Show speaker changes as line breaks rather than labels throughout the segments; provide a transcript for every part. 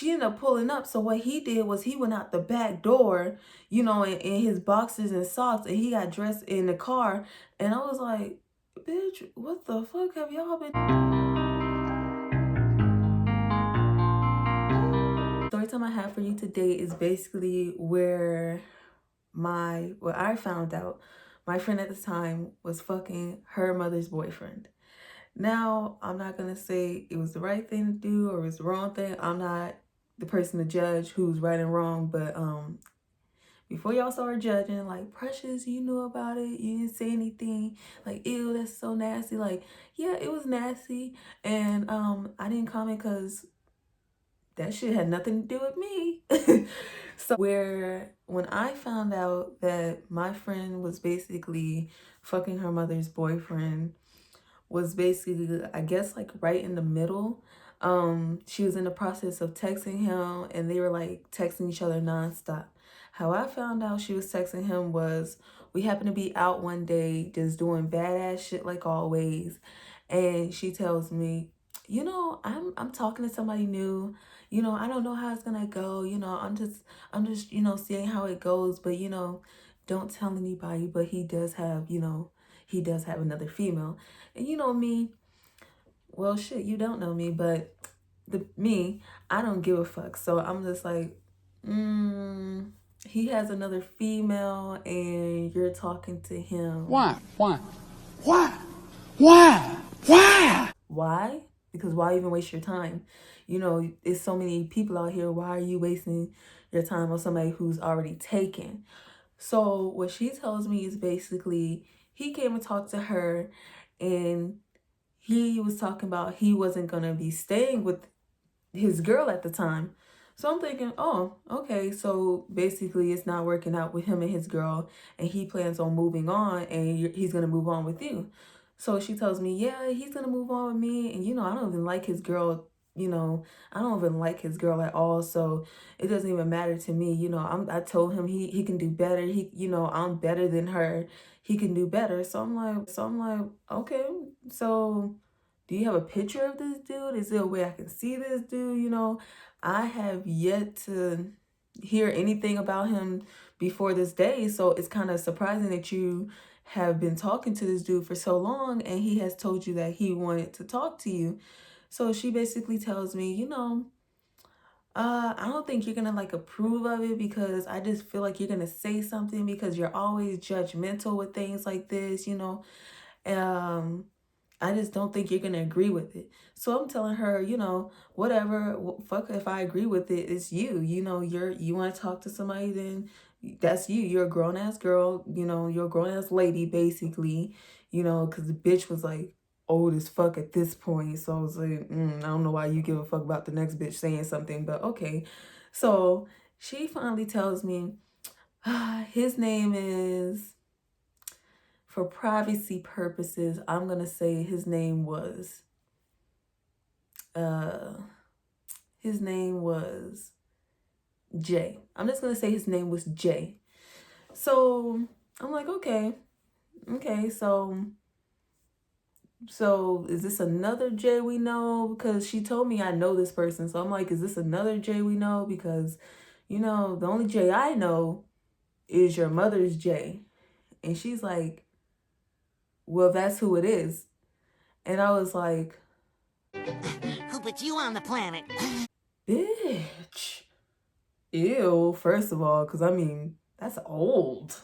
she ended up pulling up. So what he did was he went out the back door, you know, in his boxers and socks, and he got dressed in the car. And I was like, bitch, what the fuck have y'all been? Story time I have for you today is basically where what I found out my friend at the time was fucking her mother's boyfriend. Now, I'm not gonna say it was the right thing to do or it was the wrong thing. I'm not the person to judge who's right and wrong, but before y'all start judging, like, Precious, you knew about it, you didn't say anything, like, ew, that's so nasty. Like, yeah, it was nasty, and I didn't comment because that shit had nothing to do with me. So where when I found out that my friend was basically fucking her mother's boyfriend, was basically, I guess, like right in the middle. She was in the process of texting him and they were like texting each other nonstop. How I found out she was texting him was we happened to be out one day just doing badass shit like always. And she tells me, you know, I'm talking to somebody new. You know, I don't know how it's gonna go. You know, I'm just, you know, seeing how it goes, but you know, don't tell anybody. But he does have, you know, he does have another female. And you know me, well shit, you don't know me, but I don't give a fuck. So I'm just like, he has another female and you're talking to him.
Why? Why? Why? Why? Why?
Why? Because why even waste your time? You know, there's so many people out here. Why are you wasting your time on somebody who's already taken? So what she tells me is basically he came and talked to her and he was talking about he wasn't going to be staying with his girl at the time. So I'm thinking, oh, okay. So basically it's not working out with him and his girl and he plans on moving on and he's going to move on with you. So she tells me, yeah, he's going to move on with me. And, you know, I don't even like his girl. You know, I don't even like his girl at all. So it doesn't even matter to me. You know, I told him he can do better. You know, I'm better than her. He can do better. So I'm like, okay. So do you have a picture of this dude? Is there a way I can see this dude? You know, I have yet to hear anything about him before this day. So it's kind of surprising that you have been talking to this dude for so long and he has told you that he wanted to talk to you. So she basically tells me, you know, I don't think you're gonna like approve of it because I just feel like you're gonna say something because you're always judgmental with things like this, you know. Um, I just don't think you're gonna agree with it. So I'm telling her, you know, whatever, fuck if I agree with it, it's you. You know, you want to talk to somebody, then that's you. You're a grown ass girl. You know, you're a grown ass lady, basically. You know, because the bitch was like old as fuck at this point. So I was like, I don't know why you give a fuck about the next bitch saying something, but okay. So she finally tells me, his name is, for privacy purposes, I'm gonna say his name was uh Jay. I'm just gonna say his name was Jay. So I'm like, okay, so is this another Jay we know? Because she told me I know this person. So I'm like, is this another Jay we know? Because, you know, the only Jay I know is your mother's Jay. And she's like, well, that's who it is. And I was like,
who put you on the planet?
bitch. Ew, first of all, because I mean, that's old.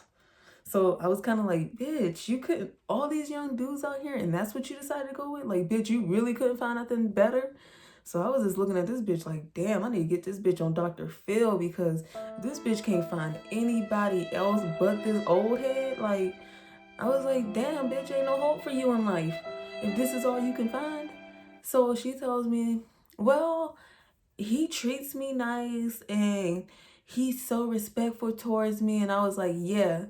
So I was kind of like, bitch, you couldn't, all these young dudes out here, and that's what you decided to go with? Like, bitch, you really couldn't find nothing better? So I was just looking at this bitch like, damn, I need to get this bitch on Dr. Phil because this bitch can't find anybody else but this old head. Like, I was like, damn, bitch, ain't no hope for you in life if this is all you can find. So she tells me, well, he treats me nice and he's so respectful towards me. And I was like, yeah,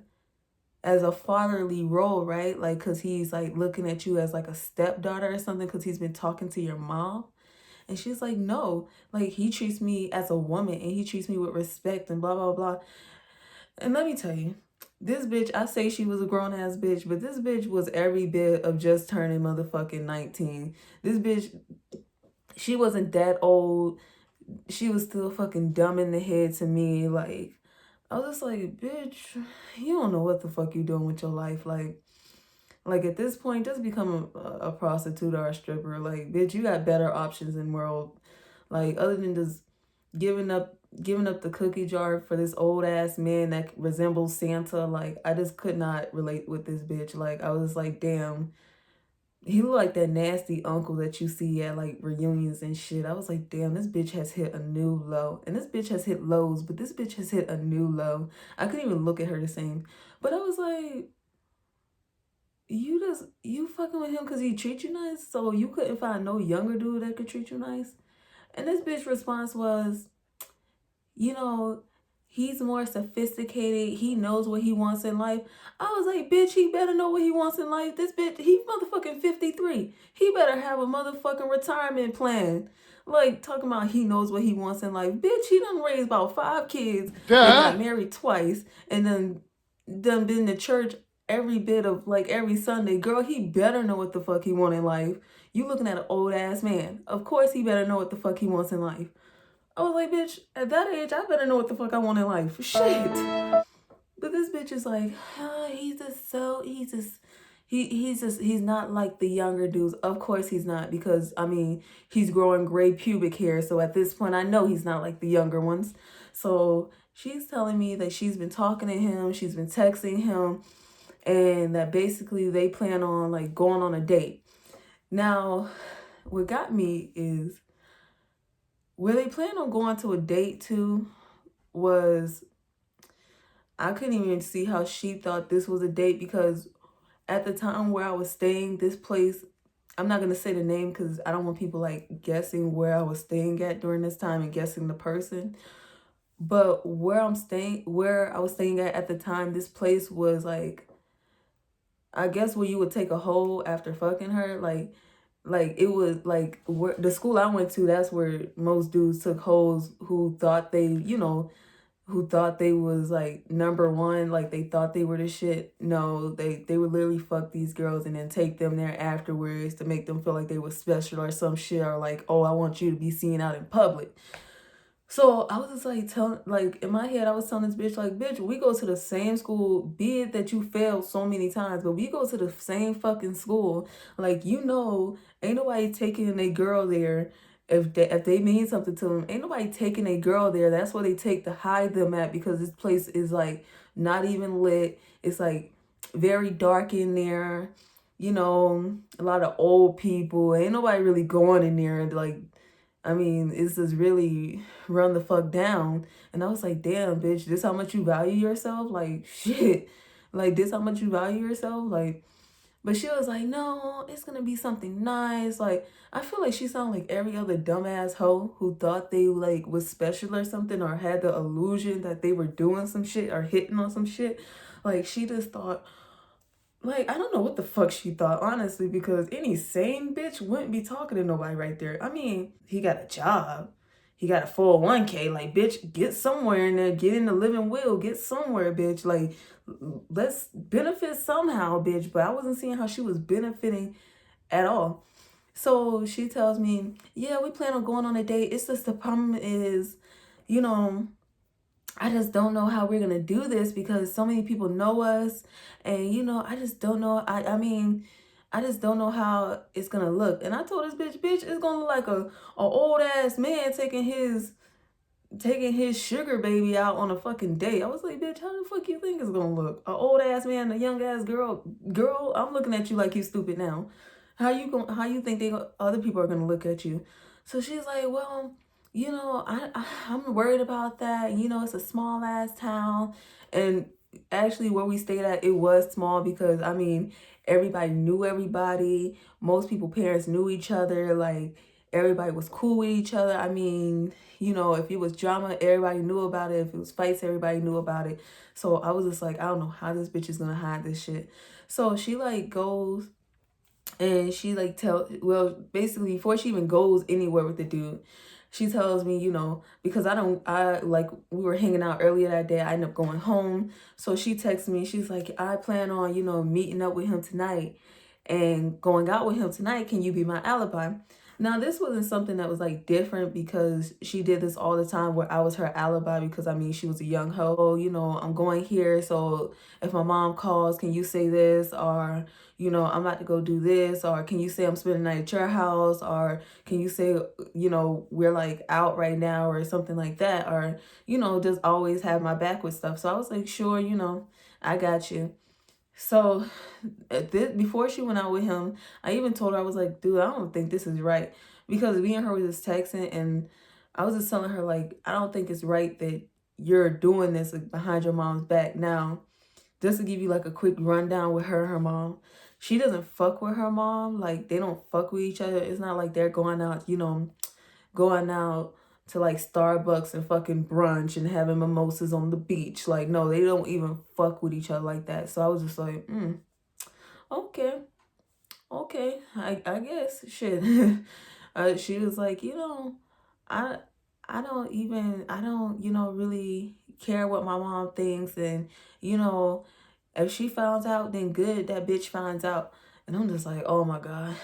as a fatherly role, right? Like, cause he's like looking at you as like a stepdaughter or something because he's been talking to your mom. And she's like, no, like he treats me as a woman and he treats me with respect and blah, blah, blah. And let me tell you, this bitch, I say she was a grown ass bitch, but this bitch was every bit of just turning motherfucking 19. This bitch, she wasn't that old. she was still fucking dumb in the head to me. Like, I was just like, bitch, you don't know what the fuck you doing with your life. Like at this point, just become a prostitute or a stripper. Like, bitch, you got better options in the world. Like, other than just giving up the cookie jar for this old ass man that resembles Santa. Like, I just could not relate with this bitch. Like, I was like, damn, he looked like that nasty uncle that you see at like reunions and shit. I was like, damn, this bitch has hit a new low. And this bitch has hit lows, but this bitch has hit a new low. I couldn't even look at her the same. But I was like, you fucking with him because he treat you nice? So you couldn't find no younger dude that could treat you nice? And this bitch response was, you know, he's more sophisticated. He knows what he wants in life. I was like, bitch, he better know what he wants in life. This bitch, he motherfucking 53. He better have a motherfucking retirement plan. Like, talking about he knows what he wants in life. Bitch, he done raised about 5 kids and got married twice and then done been to church every bit of, like, every Sunday. Girl, he better know what the fuck he want in life. You looking at an old ass man. Of course he better know what the fuck he wants in life. I was like, bitch, at that age, I better know what the fuck I want in life. Shit. But this bitch is like, he's not like the younger dudes. Of course he's not, because, I mean, he's growing gray pubic hair. So at this point, I know he's not like the younger ones. So she's telling me that she's been talking to him, she's been texting him, and that basically they plan on like going on a date. Now, what got me is, where they plan on going to a date to was, I couldn't even see how she thought this was a date, because at the time where I was staying, this place, I'm not going to say the name because I don't want people like guessing where I was staying at during this time and guessing the person. But where I was staying at the time, this place was like, I guess where you would take a hoe after fucking her. Like it was like where the school I went to, that's where most dudes took hoes who thought they, who thought they was like number one, like they thought they were the shit. No, they would literally fuck these girls and then take them there afterwards to make them feel like they were special or some shit, or like, oh, I want you to be seen out in public. So I was just like in my head, I was telling this bitch, like, bitch, we go to the same school, be it that you failed so many times, but we go to the same fucking school. Like, ain't nobody taking a girl there. If they mean something to them, ain't nobody taking a girl there. That's what they take to hide them at, because this place is like not even lit. It's like very dark in there. A lot of old people. Ain't nobody really going in there, and like, I mean, it's just really run the fuck down. And I was like, damn, bitch, this how much you value yourself? Like, shit. Like, this how much you value yourself? Like, but she was like, no, it's gonna be something nice. Like, I feel like she sounded like every other dumbass hoe who thought they, like, was special or something, or had the illusion that they were doing some shit or hitting on some shit. Like, she just thought, like, I don't know what the fuck she thought, honestly, because any sane bitch wouldn't be talking to nobody right there. I mean, he got a job. He got a 401k. Like, bitch, get somewhere in there. Get in the living will. Get somewhere, bitch. Like, let's benefit somehow, bitch. But I wasn't seeing how she was benefiting at all. So she tells me, yeah, we plan on going on a date. It's just the problem is, I just don't know how we're gonna do this, because so many people know us, and I just don't know. I mean, I just don't know how it's gonna look. And I told this bitch, it's gonna look like a old ass man taking his sugar baby out on a fucking date. I was like, bitch, how the fuck you think it's gonna look? A old ass man, a young ass girl. Girl, I'm looking at you like you stupid now. How you think other people are gonna look at you? So she's like, well, I'm worried about that. It's a small ass town. And actually where we stayed at, it was small, because I mean, everybody knew everybody. Most people parents knew each other. Like, everybody was cool with each other. I mean, if it was drama, everybody knew about it. If it was fights, everybody knew about it. So I was just like, I don't know how this bitch is gonna hide this shit. So she like goes and she like basically before she even goes anywhere with the dude, she tells me, because we were hanging out earlier that day, I ended up going home. So she texts me, she's like, I plan on, meeting up with him tonight and going out with him tonight. Can you be my alibi? Now, this wasn't something that was like different because she did this all the time where I was her alibi because I mean, she was a young hoe. Oh, I'm going here. So if my mom calls, can you say this? Or, I'm about to go do this. Or can you say I'm spending the night at your house? Or can you say, we're like out right now or something like that? Or, just always have my back with stuff. So I was like, sure, I got you. So before she went out with him, I even told her, I was like, dude, I don't think this is right. Because me and her was just texting and I was just telling her, like, I don't think it's right that you're doing this like, behind your mom's back. Now, just to give you like a quick rundown with her and her mom, she doesn't fuck with her mom. Like, they don't fuck with each other. It's not like they're going out, going out to like Starbucks and fucking brunch and having mimosas on the beach. Like, no, they don't even fuck with each other like that. So I was just like, okay, okay, I guess shit. She was like, I I don't, really care what my mom thinks, and if she finds out, then good, that bitch finds out. And I'm just like, oh my God,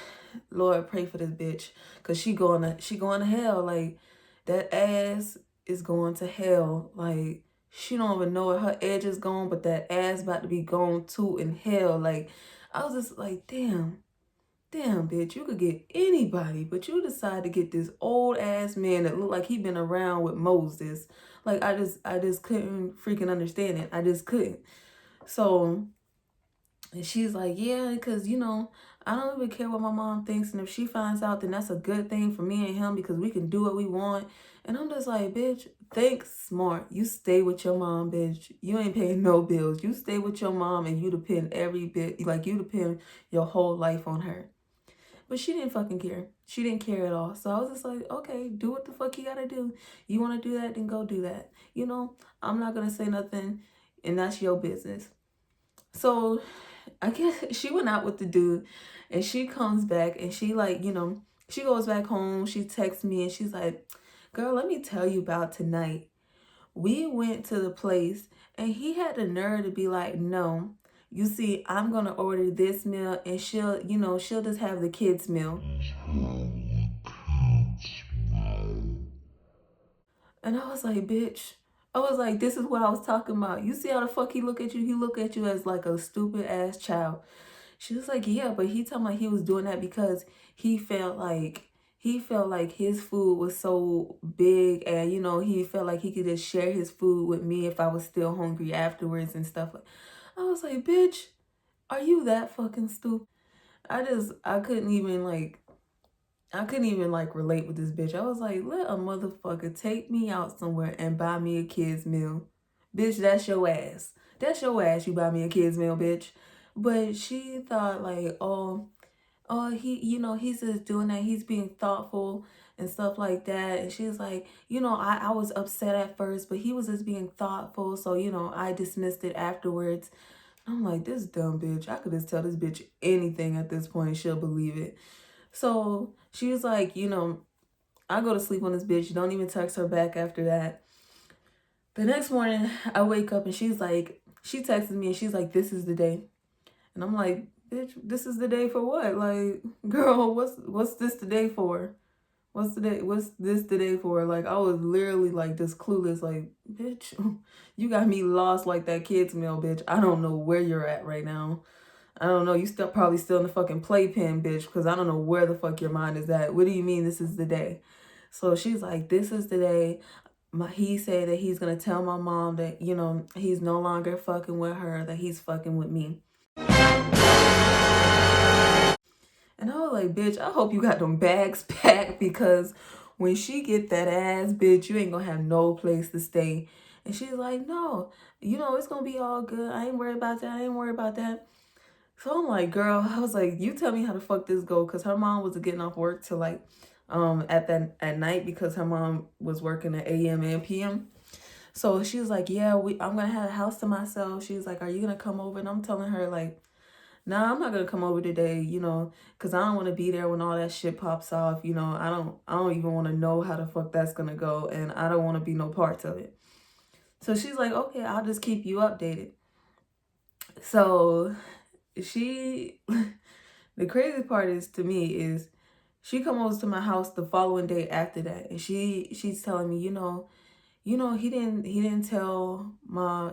Lord, pray for this bitch, cause she going to hell. Like, that ass is going to hell. Like, she don't even know where her edge is going, but that ass about to be going to in hell. Like, I was just like, damn, bitch, you could get anybody, but you decide to get this old ass man that looked like he been around with Moses. Like, I just couldn't freaking understand it. I just couldn't. So, and she's like, yeah, because, I don't even care what my mom thinks. And if she finds out, then that's a good thing for me and him because we can do what we want. And I'm just like, bitch, think smart. You stay with your mom, bitch. You ain't paying no bills. You stay with your mom and you depend every bit, like you depend your whole life on her. But she didn't fucking care. She didn't care at all. So I was just like, okay, do what the fuck you gotta do. You wanna do that, then go do that. I'm not gonna say nothing, and that's your business. So I guess she went out with the dude and she comes back and she like, she goes back home, she texts me and she's like, girl, let me tell you about tonight. We went to the place and he had the nerve to be like, no, you see, I'm gonna order this meal and she'll just have the kids' meal. And I was like, bitch. I was like, this is what I was talking about. You see how the fuck he look at you? He look at you as like a stupid ass child. She was like, yeah, but he told me he was doing that because he felt like his food was so big, and he felt like he could just share his food with me if I was still hungry afterwards and stuff like. I was like, bitch, are you that fucking stupid? I couldn't even like relate with this bitch. I was like, let a motherfucker take me out somewhere and buy me a kid's meal. Bitch, that's your ass. That's your ass, you buy me a kid's meal, bitch. But she thought like, he, he's just doing that. He's being thoughtful and stuff like that. And she's like, I was upset at first, but he was just being thoughtful. So, I dismissed it afterwards. I'm like, this dumb bitch. I could just tell this bitch anything at this point. She'll believe it. So she was like, I go to sleep on this bitch. Don't even text her back after that. The next morning, I wake up and she's like, she texted me and she's like, this is the day. And I'm like, bitch, this is the day for what? Like, girl, what's this the day for? What's this the day for? Like, I was literally like just clueless, like, bitch, you got me lost like that kid's meal, bitch. I don't know where you're at right now. I don't know. You probably still in the fucking playpen, bitch, because I don't know where the fuck your mind is at. What do you mean this is the day? So she's like, this is the day. He said that he's going to tell my mom that, he's no longer fucking with her, that he's fucking with me. And I was like, bitch, I hope you got them bags packed because when she get that ass, bitch, you ain't going to have no place to stay. And she's like, no, it's going to be all good. I ain't worried about that. I ain't worried about that. So I'm like, girl, I was like, you tell me how the fuck this go, because her mom was getting off work till like at night because her mom was working at AM and PM. So she was like, yeah, I'm gonna have a house to myself. She was like, are you gonna come over? And I'm telling her like, nah, I'm not gonna come over today, because I don't want to be there when all that shit pops off. I don't even want to know how the fuck that's gonna go, and I don't want to be no parts of it. So she's like, okay, I'll just keep you updated. So the crazy part is to me is She come over to my house the following day after that, and she's telling me, he didn't tell my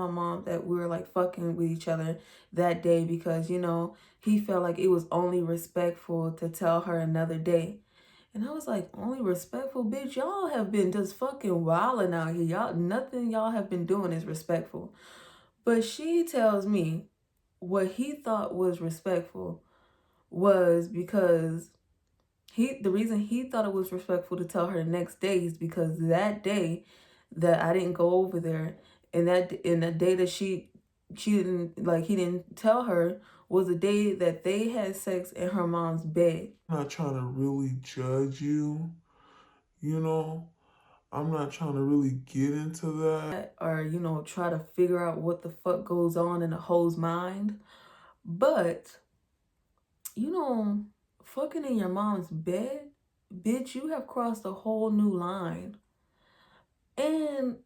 mom that we were like fucking with each other that day because, he felt like it was only respectful to tell her another day. And I was like, only respectful, bitch? Y'all have been just fucking wilding out here. Nothing y'all have been doing is respectful. But she tells me what he thought was respectful was because the reason he thought it was respectful to tell her the next day is because that day that I didn't go over there, and that day that she didn't, like, he didn't tell her, was the day that they had sex in her mom's bed.
I'm not trying to really judge you, you know. I'm not trying to really get into that.
Or, try to figure out what the fuck goes on in a hoe's mind. But, fucking in your mom's bed, bitch, you have crossed a whole new line. And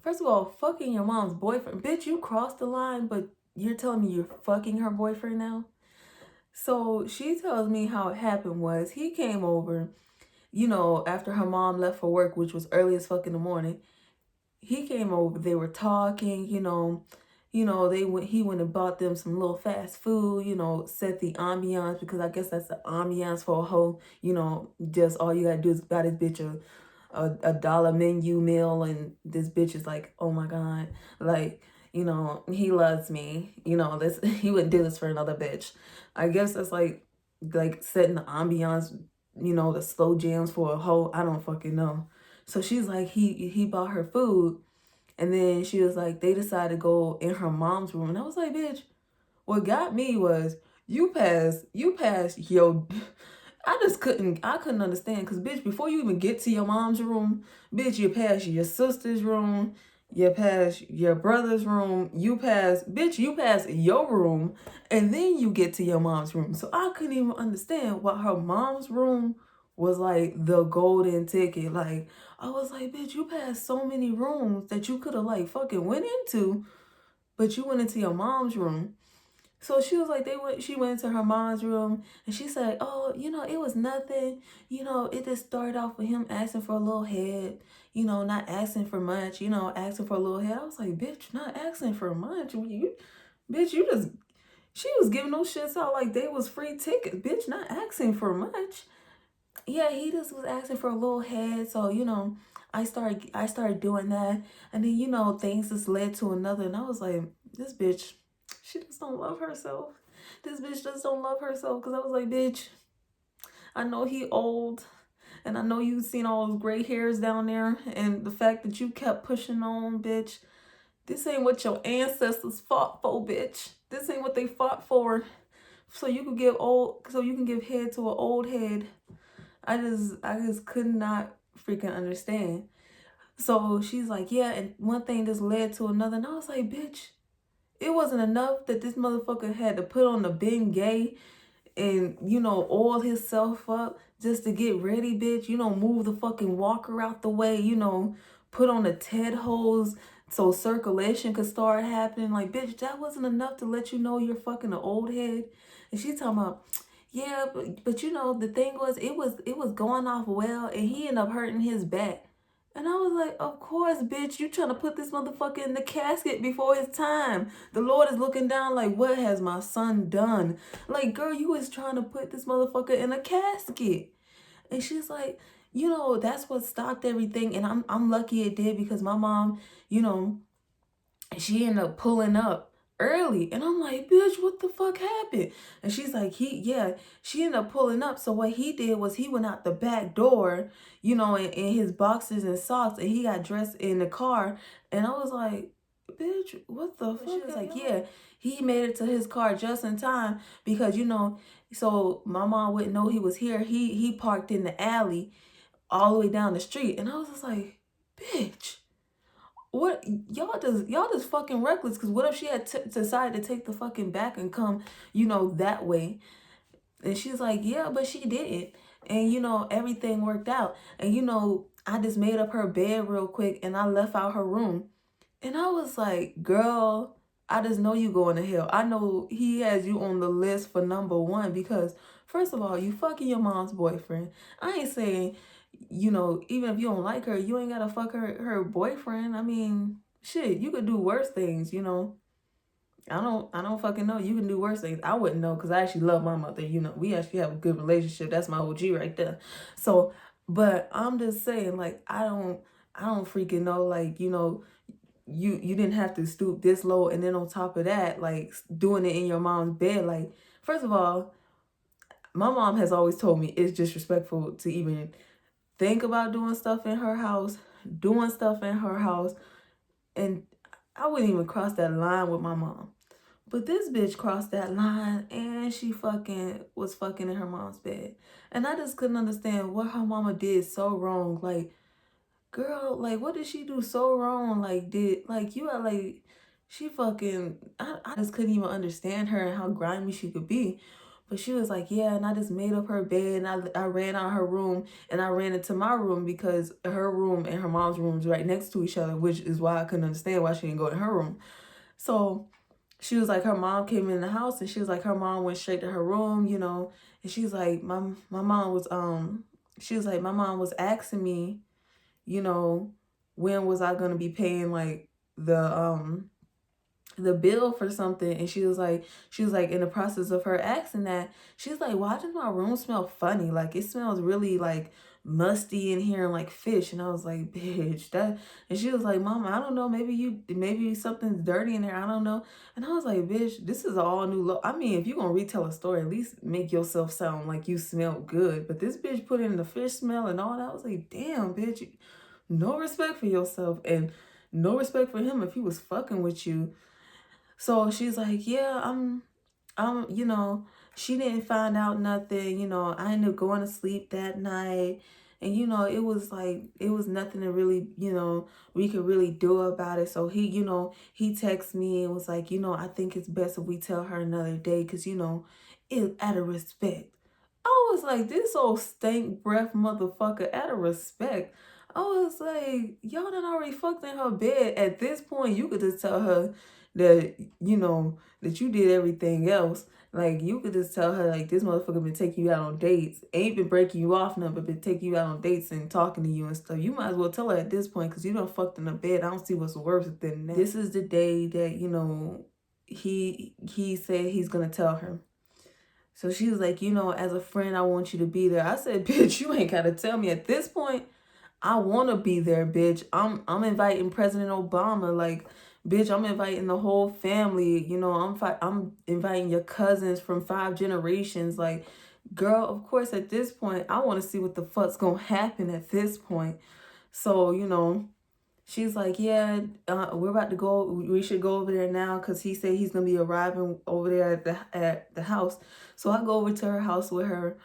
first of all, fucking your mom's boyfriend, bitch, you crossed the line, but you're telling me you're fucking her boyfriend now? So she tells me how it happened was he came over, after her mom left for work, which was early as fuck in the morning. He came over, they were talking, he went and bought them some little fast food, set the ambiance, because I guess that's the ambiance for a hoe, just all you gotta do is buy this bitch a dollar menu meal, and this bitch is like, oh my god, like, he loves me, this he wouldn't do this for another bitch. I guess that's like setting the ambiance, the slow jams for a hoe. I don't fucking know. So she's like, he bought her food, and then she was like, they decided to go in her mom's room, and I was like, bitch, what got me was you passed your I couldn't understand, because, bitch, before you even get to your mom's room, bitch, you pass your sister's room, you pass your brother's room, you pass your room, and then you get to your mom's room. So I couldn't even understand why her mom's room was like the golden ticket. Like, I was like, bitch, you passed so many rooms that you could have like fucking went into, but you went into your mom's room. So she was like, she went into her mom's room, and she said, oh, it was nothing. It just started off with him asking for a little head, not asking for much, asking for a little head. I was like, bitch, not asking for much. She was giving those shits out like they was free tickets, bitch, not asking for much. Yeah, he just was asking for a little head. So, I started doing that. And then, things just led to another. And I was like, this bitch, she just don't love herself. This bitch just don't love herself. Because I was like, bitch, I know he old. And I know you've seen all those gray hairs down there. And the fact that you kept pushing on, bitch. This ain't what your ancestors fought for, bitch. This ain't what they fought for. So you can give head to an old head. I just could not freaking understand. So she's like, yeah, and one thing just led to another. And I was like, bitch, it wasn't enough that this motherfucker had to put on the Bengay and, oil himself up just to get ready, bitch. Move the fucking walker out the way, put on the Ted hose so circulation could start happening. Like, bitch, that wasn't enough to let you know you're fucking an old head. And she's talking about, yeah, but the thing was, it was going off well, and he ended up hurting his back. And I was like, of course, bitch, you trying to put this motherfucker in the casket before his time. The Lord is looking down like, what has my son done? Like, girl, you was trying to put this motherfucker in a casket. And she's like, that's what stopped everything. And I'm lucky it did, because my mom, she ended up pulling up early, and I'm like, bitch, what the fuck happened? And she's like, she ended up pulling up. So what he did was he went out the back door, in his boxers and socks, and he got dressed in the car. And I was like, bitch, what the fuck? She was like, yeah, he made it to his car just in time, because so my mom wouldn't know he was here. He parked in the alley all the way down the street. And I was just like, bitch, what, y'all just fucking reckless. Because what if she had decided to take the fucking back and come, that way? And she's like, yeah, but she didn't. And, everything worked out. And, I just made up her bed real quick, and I left out her room. And I was like, girl, I just know you going to hell. I know he has you on the list for number one, because First of all, you fucking your mom's boyfriend. I ain't saying, you know, even if you don't like her, you ain't gotta fuck her boyfriend. I mean, shit, you could do worse things, you know. I don't fucking know. You can do worse things. I wouldn't know because I actually love my mother. You know, we actually have a good relationship. That's my OG right there. So, but I'm just saying, like, I don't freaking know, like, you know, you didn't have to stoop this low, and then on top of that, like, doing it in your mom's bed. Like, first of all, my mom has always told me it's disrespectful to even think about doing stuff in her house, and I wouldn't even cross that line with my mom. But this bitch crossed that line and she fucking was fucking in her mom's bed. And I just couldn't understand what her mama did so wrong. Like, girl, like, what did she do so wrong? Like, you are like, she fucking, I just couldn't even understand her and how grimy she could be. But she was like, yeah, and I just made up her bed and I ran out of her room and I ran into my room because her room and her mom's room is right next to each other, which is why I couldn't understand why she didn't go in her room. So she was like, her mom came in the house and she was like, her mom went straight to her room, you know, and she's like, my mom was, she was like, my mom was asking me, you know, when was I gonna be paying like the bill for something. And she was like in the process of her asking that, she's like, why does my room smell funny? Like, it smells really like musty in here and like fish. And I was like, bitch, that. And she was like, mama, I don't know, maybe something's dirty in there, I don't know. And I was like, bitch, this is all new I mean, if you're gonna retell a story, at least make yourself sound like you smell good. But this bitch put in the fish smell and all that. I was like, damn, bitch, no respect for yourself and no respect for him if he was fucking with you. So she's like, yeah, you know, she didn't find out nothing. You know, I ended up going to sleep that night. And, you know, it was like, it was nothing to really, you know, we could really do about it. So he, you know, he texted me and was like, you know, I think it's best if we tell her another day because, you know, out of respect. I was like, this old stank breath motherfucker, out of respect. I was like, y'all done already fucked in her bed. At this point, you could just tell her that, you know, that you did everything else. Like, you could just tell her, like, this motherfucker been taking you out on dates. Ain't been breaking you off nothing, but been taking you out on dates and talking to you and stuff. You might as well tell her at this point, because you done fucked in the bed. I don't see what's worse than that. This is the day that, you know, he said he's going to tell her. So she was like, you know, as a friend, I want you to be there. I said, bitch, you ain't got to tell me at this point. I want to be there, bitch. I'm inviting President Obama. Like, bitch, I'm inviting the whole family. You know, I'm inviting your cousins from 5 generations. Like, girl, of course, at this point, I want to see what the fuck's going to happen at this point. So, you know, she's like, yeah, we're about to go. We should go over there now because he said he's going to be arriving over there at the house. So I go over to her house with her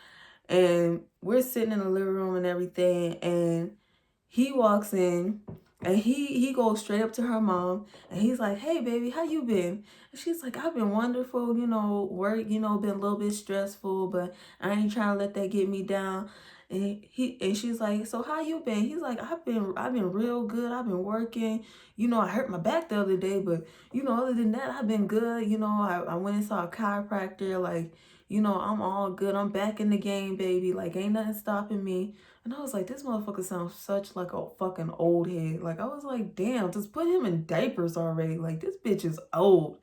and we're sitting in the living room and everything. And he walks in and he goes straight up to her mom and he's like, hey, baby, how you been? And she's like, I've been wonderful, you know, work, you know, been a little bit stressful, but I ain't trying to let that get me down. And she's like, so how you been? He's like, I've been real good. I've been working. You know, I hurt my back the other day, but you know, other than that, I've been good. You know, I went and saw a chiropractor. Like, you know, I'm all good. I'm back in the game, baby. Like, ain't nothing stopping me. And I was like, this motherfucker sounds such like a fucking old head. Like, I was like, damn, just put him in diapers already. Like, this bitch is old.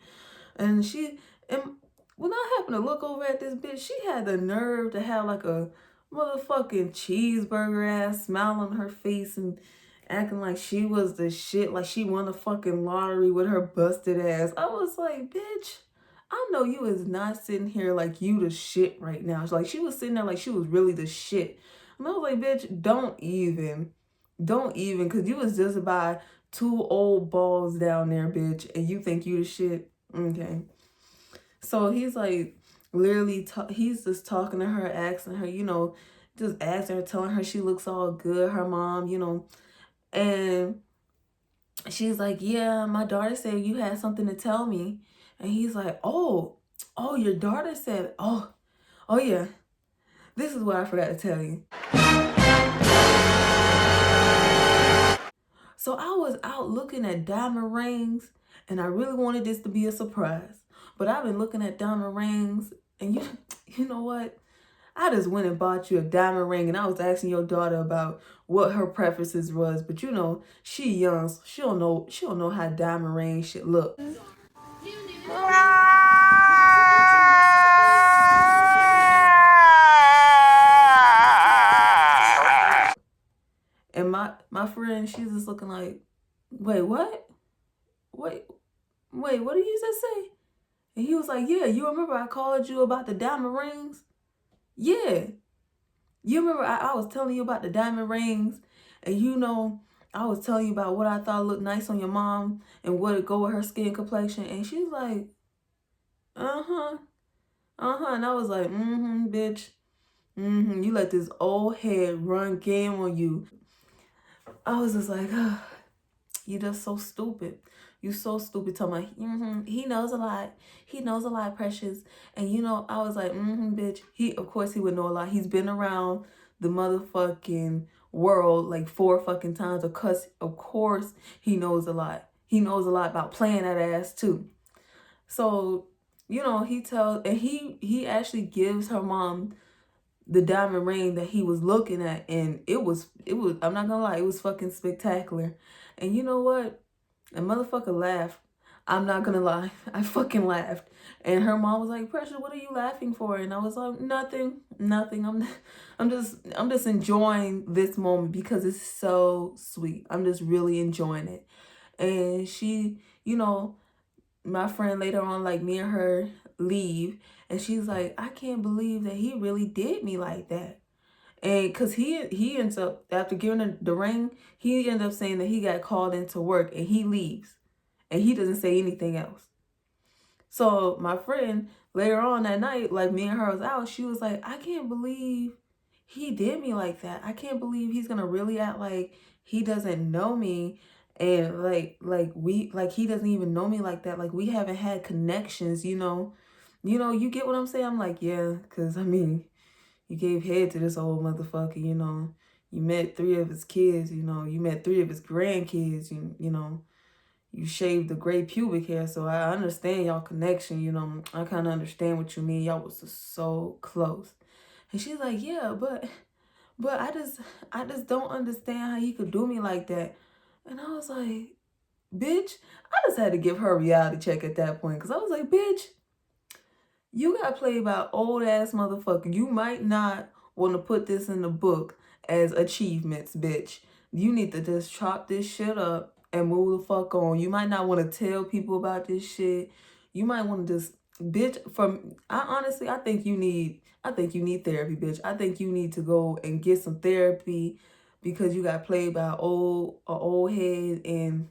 And when I happened to look over at this bitch, she had the nerve to have like a motherfucking cheeseburger ass smile on her face and acting like she was the shit, like she won the fucking lottery with her busted ass. I was like, bitch, I know you is not sitting here like you the shit right now. Like, she was sitting there like she was really the shit. And I was like, bitch, don't even, because you was just about 2 old balls down there, bitch, and you think you the shit. Okay. So he's like, literally, he's just talking to her, asking her, you know, just asking her, telling her she looks all good, her mom, you know. And she's like, yeah, my daughter said you had something to tell me. And he's like, oh, your daughter said, oh yeah, this is what I forgot to tell you. So I was out looking at diamond rings and I really wanted this to be a surprise. But I've been looking at diamond rings and you know what? I just went and bought you a diamond ring, and I was asking your daughter about what her preferences was, but you know, she young, so she don't know how diamond ring should look. And my friend, she's just looking like, wait, what? Wait, what did you just say? And he was like, yeah, you remember I called you about the diamond rings? Yeah. You remember I was telling you about the diamond rings, and you know, I was telling you about what I thought looked nice on your mom and what would go with her skin complexion. And she's like, uh-huh, uh-huh. And I was like, mm-hmm, bitch. Mm-hmm. You let this old head run game on you. I was just like, oh, you just so stupid. You so stupid. Talking about, he knows a lot. He knows a lot, Precious. And you know, I was like, bitch. Of course he would know a lot. He's been around the motherfucking world like 4 fucking times. Of course he knows a lot. He knows a lot about playing that ass too. So, you know, he actually gives her mom the diamond ring that he was looking at, and it was, I'm not gonna lie, it was fucking spectacular. And you know what? A motherfucker laughed. I'm not gonna lie. I fucking laughed. And her mom was like, Pressure, what are you laughing for? And I was like, nothing. I'm just enjoying this moment because it's so sweet. I'm just really enjoying it. And she, you know, my friend later on, like me and her leave, and she's like, I can't believe that he really did me like that. And because he ends up, after giving her the ring, he ends up saying that he got called into work and he leaves. And he doesn't say anything else. So my friend later on that night, like me and her was out, she was like, I can't believe he did me like that. I can't believe he's gonna really act like he doesn't know me, and like he doesn't even know me like that. Like we haven't had connections, you know. You get what I'm saying? I'm like, yeah, because I mean, you gave head to this old motherfucker, you know. You met 3 of his kids, you know. You met 3 of his grandkids, you know. You shaved the gray pubic hair, so I understand y'all connection, you know. I kind of understand what you mean. Y'all was just so close. And she's like, yeah, but I just don't understand how you could do me like that. And I was like, bitch, I just had to give her a reality check at that point. Because I was like, bitch, you got played by old ass motherfucker. You might not want to put this in the book as achievements, bitch. You need to just chop this shit up and move the fuck on. You might not want to tell people about this shit. You might want to just, bitch, I think you need therapy, bitch. I think you need to go and get some therapy because you got played by a old head. And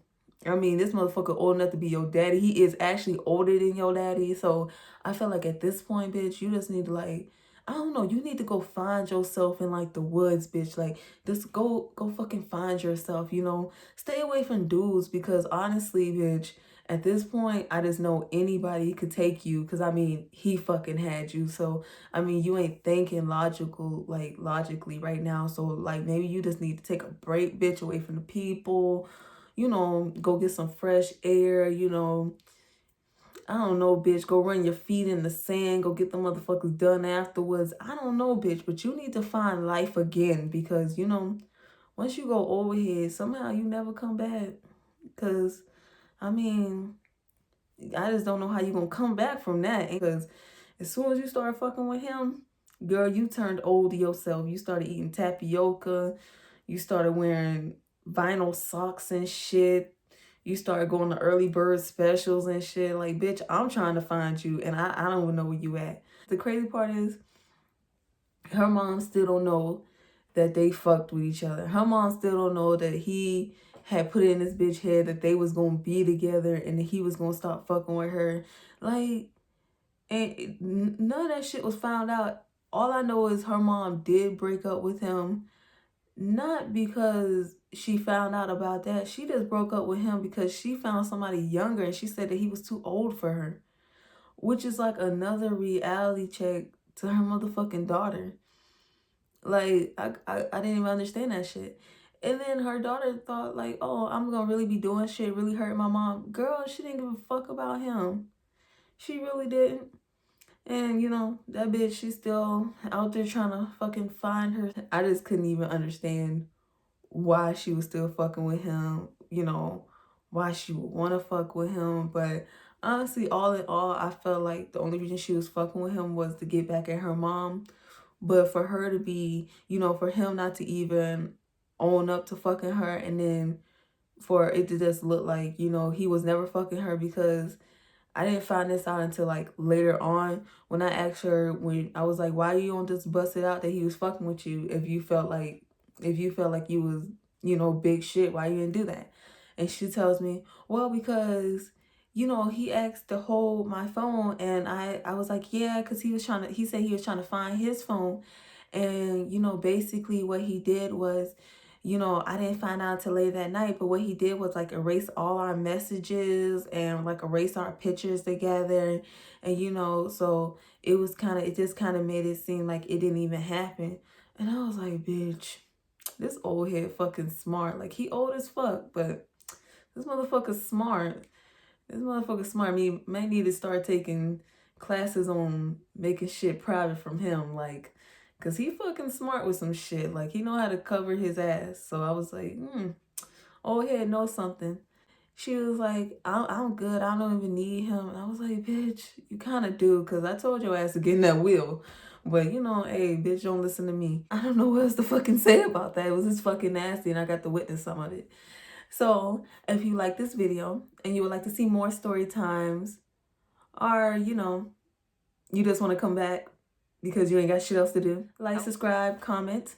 I mean, this motherfucker old enough to be your daddy. He is actually older than your daddy. So I feel like at this point, bitch, you just need to, like, I don't know, you need to go find yourself in like the woods, bitch. Like, just go fucking find yourself, you know. Stay away from dudes because honestly, bitch, at this point, I just know anybody could take you because I mean, he fucking had you. So, I mean, you ain't thinking logically right now. So, like, maybe you just need to take a break, bitch, away from the people, you know, go get some fresh air, you know. I don't know, bitch. Go run your feet in the sand. Go get the motherfuckers done afterwards. I don't know, bitch. But you need to find life again because, you know, once you go overhead, somehow you never come back. Because, I mean, I just don't know how you going to come back from that. Because as soon as you start fucking with him, girl, you turned old to yourself. You started eating tapioca. You started wearing vinyl socks and shit. You started going to early bird specials and shit. Like, bitch, I'm trying to find you and I don't even know where you at. The crazy part is her mom still don't know that they fucked with each other. Her mom still don't know that he had put in this bitch head that they was gonna be together and that he was gonna stop fucking with her. Like, and none of that shit was found out. All I know is her mom did break up with him. Not because she found out about that. She just broke up with him because she found somebody younger and she said that he was too old for her. Which is like another reality check to her motherfucking daughter. Like, I didn't even understand that shit. And then her daughter thought like, oh, I'm gonna really be doing shit, really hurt my mom. Girl, she didn't give a fuck about him. She really didn't. And, you know, that bitch, she's still out there trying to fucking find her. I just couldn't even understand why she was still fucking with him, you know, why she would want to fuck with him. But honestly, all in all, I felt like the only reason she was fucking with him was to get back at her mom. But for her to be, you know, for him not to even own up to fucking her, and then for it to just look like, you know, he was never fucking her, because I didn't find this out until like later on when I asked her, when I was like, why you don't just bust it out that he was fucking with you if you felt like you was, you know, big shit, why you didn't do that? And she tells me, well, because, you know, he asked to hold my phone, and I was like, yeah, because he said he was trying to find his phone. And, you know, basically what he did was, you know, I didn't find out until late that night, but what he did was like erase all our messages and like erase our pictures together. And, you know, so it just kind of made it seem like it didn't even happen. And I was like, bitch, this old head fucking smart. Like, he old as fuck, but this motherfucker's smart. This motherfucker's smart. I mean, may need to start taking classes on making shit private from him. Like, cause he fucking smart with some shit. Like, he know how to cover his ass. So I was like, old head knows something. She was like, I'm good. I don't even need him. And I was like, bitch, you kind of do. Because I told your ass to get in that wheel. But, you know, hey, bitch, don't listen to me. I don't know what else to fucking say about that. It was just fucking nasty, and I got to witness some of it. So if you like this video and you would like to see more story times, or, you know, you just want to come back because you ain't got shit else to do, like, subscribe, comment,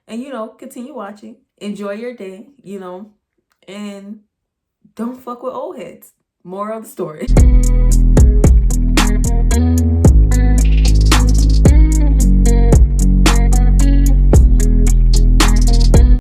and, you know, continue watching. Enjoy your day, you know, and don't fuck with old heads. Moral of the story.